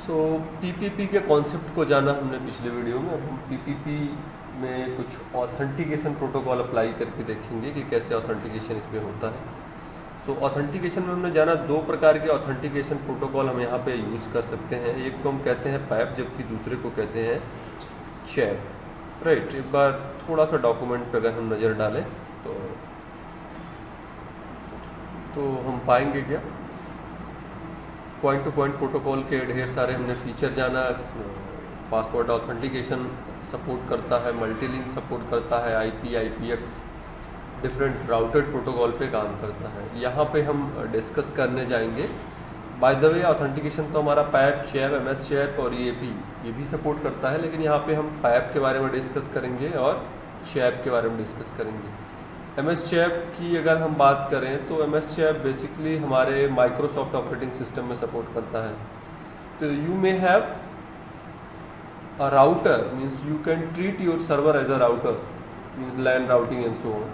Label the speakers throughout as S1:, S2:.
S1: सो PPP के concept को जाना हमने पिछले वीडियो में। अब हम पीपीपी में कुछ ऑथेंटिकेशन प्रोटोकॉल अप्लाई करके देखेंगे कि कैसे ऑथेंटिकेशन इसमें होता है। तो ऑथेंटिकेशन में हमने जाना दो प्रकार के ऑथेंटिकेशन प्रोटोकॉल हम यहाँ पे यूज़ कर सकते हैं। एक को हम कहते हैं पैप, जबकि दूसरे को कहते हैं चैप। राइट, एक बार थोड़ा सा डॉक्यूमेंट पे अगर हम नज़र डालें तो हम पाएंगे क्या, पॉइंट टू पॉइंट प्रोटोकॉल के ढेर सारे हमने फीचर जाना। पासवर्ड ऑथेंटिकेशन सपोर्ट करता है, मल्टीलिंक सपोर्ट करता है, IP, IPX, different routed protocol पे काम करता है। यहाँ पे हम डिस्कस करने जाएंगे। बाय द वे, ऑथेंटिकेशन तो हमारा पैप, चैप, एमएस चैप और ये भी सपोर्ट करता है, लेकिन यहाँ पे हम पैप के बारे में डिस्कस करेंगे और चैप के बारे में डिस्कस करेंगे। एमएस चैप की अगर हम बात करें तो एमएस चैप बेसिकली हमारे माइक्रोसॉफ्ट ऑपरेटिंग सिस्टम में सपोर्ट करता है। तो you may have a router, means you can treat your server as a router, means LAN routing and so on.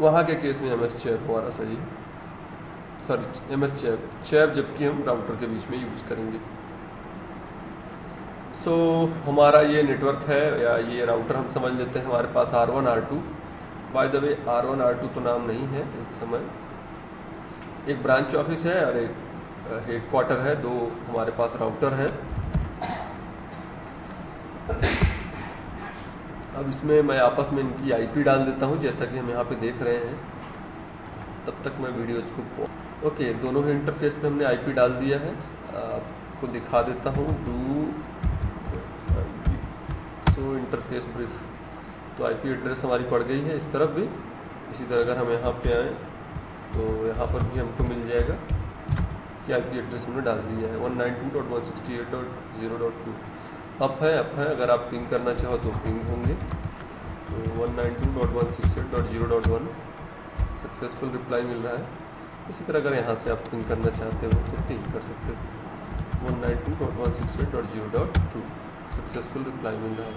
S1: वहाँ के केस में एमएस चैप हमारा सही है, सॉरी एमएस चैप जबकि हम राउटर के बीच में यूज़ करेंगे। सो हमारा ये नेटवर्क है या ये राउटर हम समझ लेते हैं। हमारे पास R1 R2, bye the way R1 R2 तो नाम नहीं है इस समय, एक ब्रांच ऑफिस है और एक हेड क्वार्टर है। दो हमारे पास राउटर हैं। अब इसमें मैं आपस में इनकी आईपी डाल देता हूँ, जैसा कि हम यहाँ पे देख रहे हैं। तब तक मैं वीडियोस को ओके, दोनों ही इंटरफेस पे हमने आईपी डाल दिया है। आपको दिखा देता हूँ। सो इंटरफेस ब्रीफ, तो आईपी एड्रेस हमारी पड़ गई है इस तरफ भी। इसी तरह अगर हम यहाँ पे आएँ तो यहाँ पर भी हमको मिल जाएगा कि आईपी एड्रेस हमने डाल दिया है 192.168.0.2। अप है अगर आप पिंग करना चाहो तो पिंग होंगे। तो 192.168.0.1 सक्सेसफुल रिप्लाई मिल रहा है। इसी तरह अगर यहाँ से आप पिंग करना चाहते हो तो पिंग कर सकते हो। 192.168.0.2 सक्सेसफुल रिप्लाई मिल रहा है।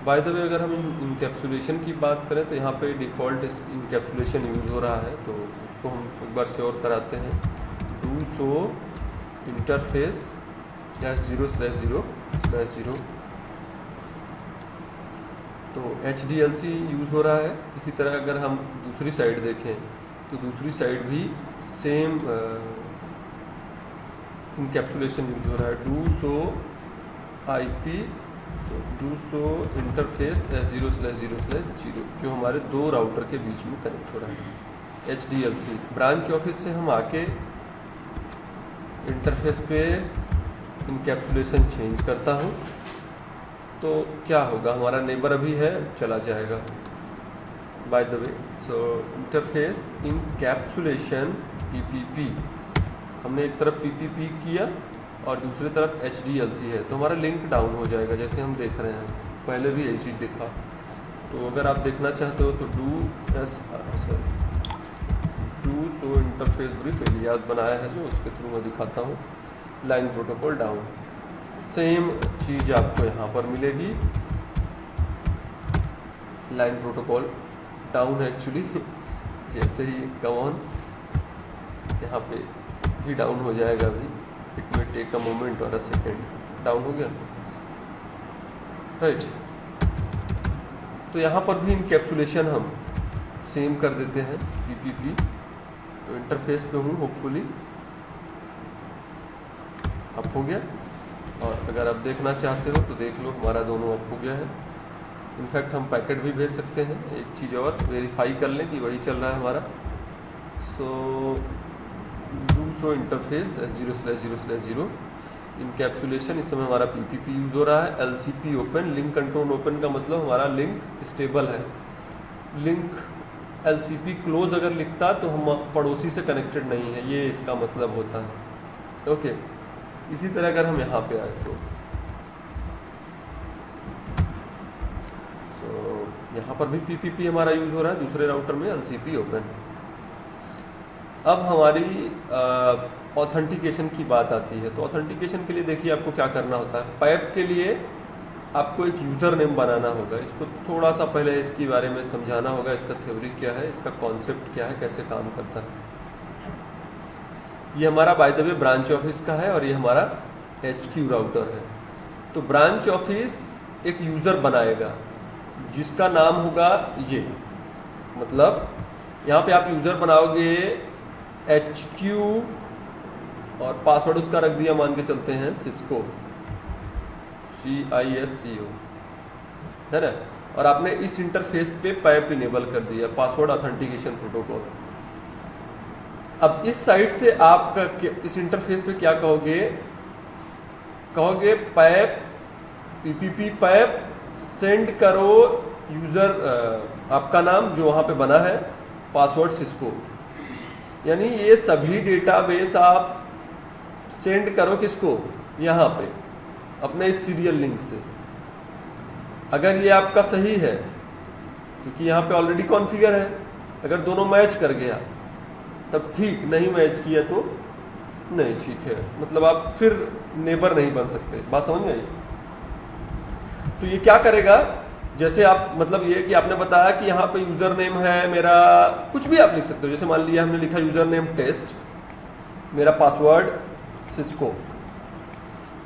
S1: बाय द वे, अगर हम इनकैप्सुलेशन की बात करें तो यहाँ पे डिफ़ॉल्ट इनकैप्सुलेशन यूज़ हो रहा है, तो उसको हम एक बार श्योर कराते हैं। डू सो इंटरफेस /0/0/0, तो HDLC यूज़ हो रहा है। इसी तरह अगर हम दूसरी साइड देखें तो दूसरी साइड भी सेम इनकैप्सुलेशन यूज़ हो रहा है। Do so IP, do show interface /0/0/0, जो हमारे दो राउटर के बीच में कनेक्ट हो रहा है। HDLC ब्रांच ऑफिस से हम आके इंटरफेस पे इनकैप्सुलेशन चेंज करता हूँ तो क्या होगा, हमारा नेबर अभी है, चला जाएगा। Bye the way, so interface encapsulation PPP, हमने एक तरफ PPP किया और दूसरी तरफ HDLC है, तो हमारा लिंक डाउन हो जाएगा, जैसे हम देख रहे हैं। पहले भी यही चीज़ दिखा। तो अगर आप देखना चाहते हो तो do show interface brief alias बनाया है, जो उसके थ्रू मैं दिखाता हूँ। लाइन प्रोटोकॉल डाउन, सेम चीज़ आपको यहाँ पर मिलेगी। लाइन प्रोटोकॉल डाउन है एक्चुअली, जैसे ही कम ऑन यहाँ पे ही डाउन हो जाएगा। अभी it may take a moment और अ सेकेंड। डाउन हो गया, राइट। तो यहाँ पर भी इनकैप्सुलेशन हम सेम कर देते हैं PPP। तो इंटरफेस पे हूँ, होपफुली अप हो गया। और अगर आप देखना चाहते हो तो देख लो, हमारा दोनों अप हो गया है। इनफैक्ट हम पैकेट भी भेज सकते हैं। एक चीज़ और वेरीफाई कर लें कि वही चल रहा है हमारा। सो इंटरफेस /0/0/0 इनकैप्सुलेशन, इस समय हमारा PPP यूज़ हो रहा है। LCP open, link control open का मतलब हमारा लिंक स्टेबल है। लिंक LCP क्लोज अगर लिखता तो हम पड़ोसी से कनेक्टेड नहीं है, ये इसका मतलब होता है। ओके, इसी तरह अगर हम यहाँ पे आए तो यहाँ पर भी PPP हमारा यूज़ हो रहा है, दूसरे राउटर में LCP ओपन। अब हमारी ऑथेंटिकेशन की बात आती है। तो ऑथेंटिकेशन के लिए देखिए आपको क्या करना होता है। पैप के लिए आपको एक यूज़र नेम बनाना होगा। इसको थोड़ा सा पहले इसके बारे में समझाना होगा, इसका थ्योरी क्या है, इसका कॉन्सेप्ट क्या है, कैसे काम करता है। ये हमारा bye the way branch office का है और ये हमारा HQ राउटर है। तो ब्रांच ऑफिस एक यूज़र बनाएगा जिसका नाम होगा ये, मतलब यहाँ पे आप यूज़र बनाओगे HQ और पासवर्ड उसका रख दिया, मान के चलते हैं सिस्को, CISCO, है ना। और आपने इस इंटरफेस पे पैप इनेबल कर दिया, पासवर्ड ऑथेंटिकेशन प्रोटोकॉल। अब इस साइट से आप इस इंटरफेस पे क्या कहोगे, कहोगे पैप PPP पैप सेंड करो यूज़र आपका नाम जो वहाँ पे बना है, पासवर्ड सिस्को। यानी ये सभी डेटाबेस आप सेंड करो किसको, यहाँ पे अपने इस सीरियल लिंक से। अगर ये आपका सही है, क्योंकि यहाँ पे ऑलरेडी कॉन्फ़िगर है, अगर दोनों मैच कर गया तब ठीक, नहीं मैच किया तो नहीं ठीक है, मतलब आप फिर नेबर नहीं बन सकते। बात समझ में आई? तो ये क्या करेगा, जैसे आप, मतलब ये कि आपने बताया कि यहाँ पे यूज़र नेम है मेरा, कुछ भी आप लिख सकते हो, जैसे मान लिया हमने लिखा यूज़र नेम टेस्ट, मेरा पासवर्ड सिस्को।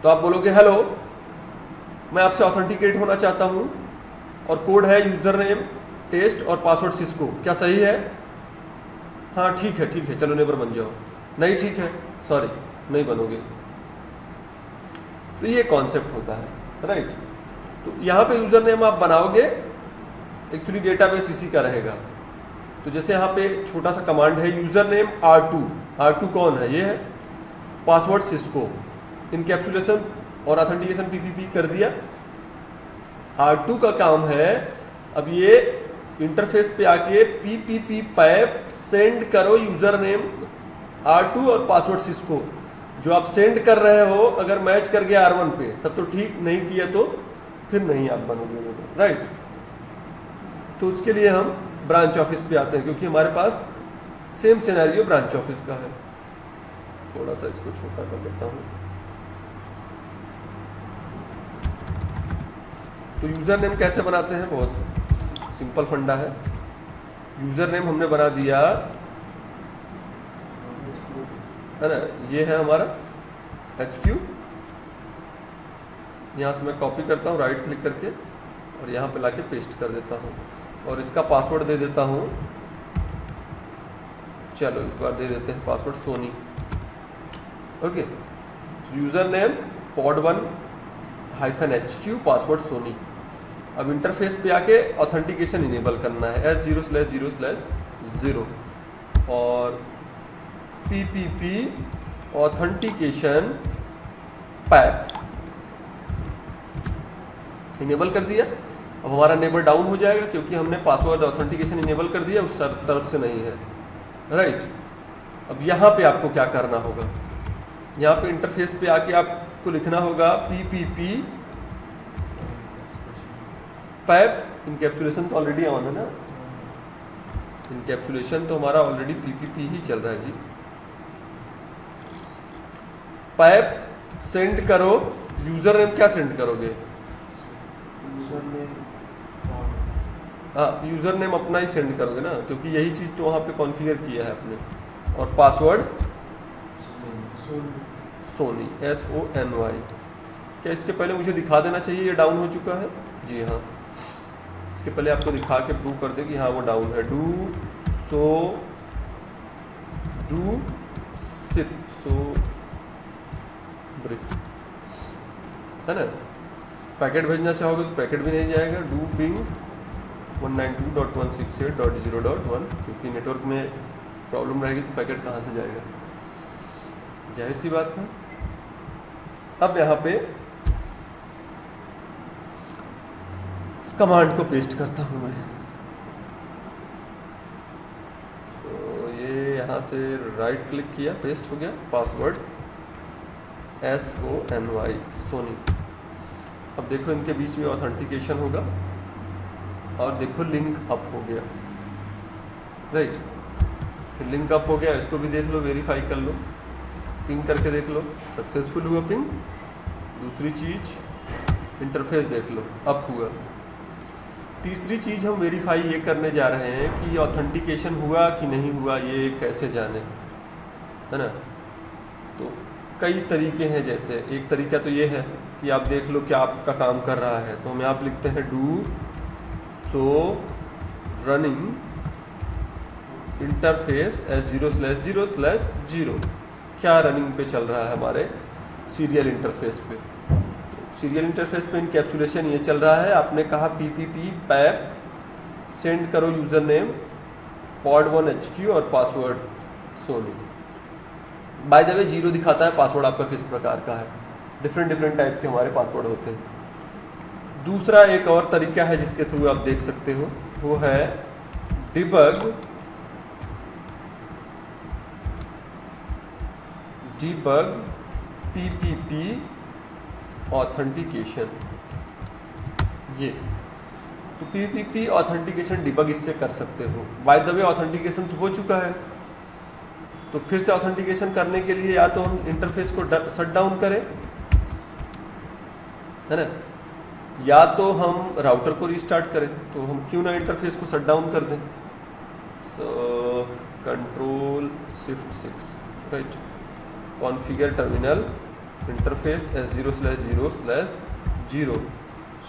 S1: तो आप बोलोगे हेलो, मैं आपसे ऑथेंटिकेट होना चाहता हूँ और कोड है यूज़र नेम टेस्ट और पासवर्ड सिस्को, क्या सही है? हाँ ठीक है, चलो नेबर बन जाओ। नहीं ठीक है, सॉरी नहीं बनोगे। तो ये कॉन्सेप्ट होता है, राइट। तो यहाँ पे यूज़र नेम आप बनाओगे, एक्चुअली डेटाबेस इसी का रहेगा। तो जैसे यहाँ पे छोटा सा कमांड है यूज़र नेम R2 कौन है? ये है पासवर्ड सिस्को, इनकैप्सुलेशन और ऑथेंटिकेशन PPP कर दिया। R2 का काम है अब ये इंटरफेस पे आके PPP पैप सेंड करो यूज़र नेम R2 और पासवर्ड सिस्को। जो आप सेंड कर रहे हो अगर मैच कर गया R1 पे तब तो ठीक, नहीं किया तो फिर नहीं आप बनोगे, राइट। तो उसके लिए हम ब्रांच ऑफिस पे आते हैं, क्योंकि हमारे पास सेम सिनेरियो ब्रांच ऑफिस का है। थोड़ा सा इसको छोटा कर लेता हूँ। तो यूज़र नेम कैसे बनाते हैं, बहुत सिंपल फंडा है। यूज़र नेम हमने बना दिया, है ना, ये है हमारा HQ। यहाँ से मैं कॉपी करता हूँ राइट क्लिक करके और यहाँ पे लाके पेस्ट कर देता हूँ और इसका पासवर्ड दे देता हूँ, चलो इस बार दे देते हैं password Sony. Okay, user name pod1-HQ password Sony. अब इंटरफेस पे आके ऑथेंटिकेशन इनेबल करना है S0/0/0 और PPP ऑथेंटिकेशन पैप इनेबल कर दिया। अब हमारा नेबर डाउन हो जाएगा क्योंकि हमने पासवर्ड ऑथेंटिकेशन इनेबल कर दिया, उस तरफ से नहीं है, राइट। अब यहाँ पे आपको क्या करना होगा, यहाँ पे इंटरफेस पे आके आपको लिखना होगा PPP पैप, इनकैप्सुलेशन तो ऑलरेडी ऑन है ना, इनकैप्सुलेशन तो हमारा ऑलरेडी PPP ही चल रहा है जी। पैप सेंड करो, यूजर नेम क्या सेंड करोगे? हाँ, यूजर नेम अपना ही सेंड करोगे ना, क्योंकि यही चीज तो वहाँ पे कॉन्फ़िगर किया है आपने। और पासवर्ड सोनी SONY। क्या इसके पहले मुझे दिखा देना चाहिए ये डाउन हो चुका है? जी हाँ, इसके पहले आपको दिखा के प्रूव कर दे कि हाँ वो डाउन है। डू सिप ब्रिक, है ना। पैकेट भेजना चाहोगे तो पैकेट भी नहीं जाएगा। डू पिंग 192.168.0.1, क्योंकि नेटवर्क में प्रॉब्लम रहेगी तो पैकेट कहाँ से जाएगा, जाहिर सी बात है। अब यहाँ पे इस कमांड को पेस्ट करता हूँ मैं। तो ये यहाँ से राइट क्लिक किया, पेस्ट हो गया, पासवर्ड SONY सोनी। अब देखो इनके बीच में ऑथेंटिकेशन होगा और देखो लिंक अप हो गया, राइट। फिर लिंक अप हो गया, इसको भी देख लो, वेरीफाई कर लो, पिंग करके देख लो सक्सेसफुल हुआ पिंग। दूसरी चीज़ इंटरफेस देख लो, अप हुआ। तीसरी चीज़ हम वेरीफाई ये करने जा रहे हैं कि ऑथेंटिकेशन हुआ कि नहीं हुआ, ये कैसे जाने, है ना। तो कई तरीके हैं। जैसे एक तरीका तो ये है कि आप देख लो क्या आपका काम कर रहा है, तो हम यहाँ पे लिखते हैं do so running interface S0/0/0। क्या रनिंग पे चल रहा है हमारे सीरियल इंटरफेस पे? सीरियल इंटरफेस पे इनकैप्सुलेशन ये चल रहा है, आपने कहा PPP पैप सेंड करो यूज़र नेम pod1HQ और password Sony. By the way 0 दिखाता है पासवर्ड आपका किस प्रकार का है। डिफरेंट टाइप के हमारे पासवर्ड होते हैं। दूसरा एक और तरीका है जिसके थ्रू आप देख सकते हो, वो है डिबग PPP ऑथेंटिकेशन। ये तो PPP ऑथेंटिकेशन डिबग इससे कर सकते हो। बाय द वे ऑथेंटिकेशन तो हो चुका है, तो फिर से ऑथेंटिकेशन करने के लिए या तो हम इंटरफेस को शट डाउन करें, है ना, या तो हम राउटर को रीस्टार्ट करें। तो हम क्यों ना इंटरफेस को शट डाउन कर दें। सो Ctrl+Shift+6 right, configure terminal interface S0/0/0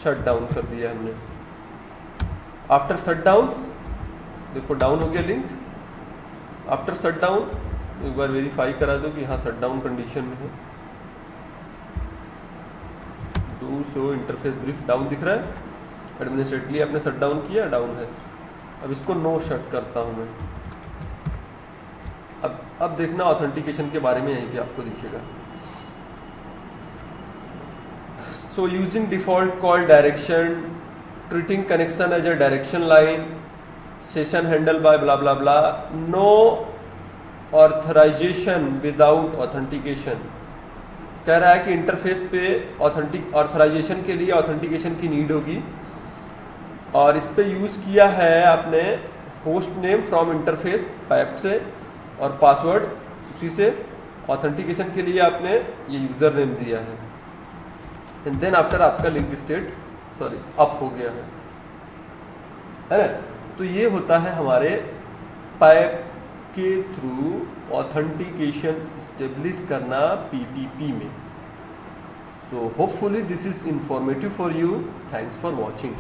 S1: shut down कर दिया हमने। आफ्टर शट डाउन देखो डाउन हो गया लिंक। आफ्टर शट डाउन एक बार वेरीफाई करा दो कि हाँ शट डाउन कंडीशन में है। Do show interface brief down दिख रहा है, एडमिनिस्ट्रेटली आपने शट डाउन किया, डाउन है। अब इसको नो शट करता हूँ मैं। अब देखना ऑथेंटिकेशन के बारे में यहीं पे आपको दिखेगा। So using default call direction, treating connection as a direction line, session handle by blah blah blah, no authorization without authentication. कह रहा है कि इंटरफेस पे ऑथराइजेशन के लिए ऑथेंटिकेशन की नीड होगी, और इस पे यूज़ किया है आपने host name from interface PAP से और पासवर्ड उसी से। ऑथेंटिकेशन के लिए आपने ये यूज़र नेम दिया है, एंड देन आफ्टर आपका लिंक स्टेट अप हो गया है ना। तो ये होता है हमारे पैप के थ्रू ऑथेंटिकेशन स्टेब्लिश करना PPP में। So hopefully this is informative for you. Thanks for watching.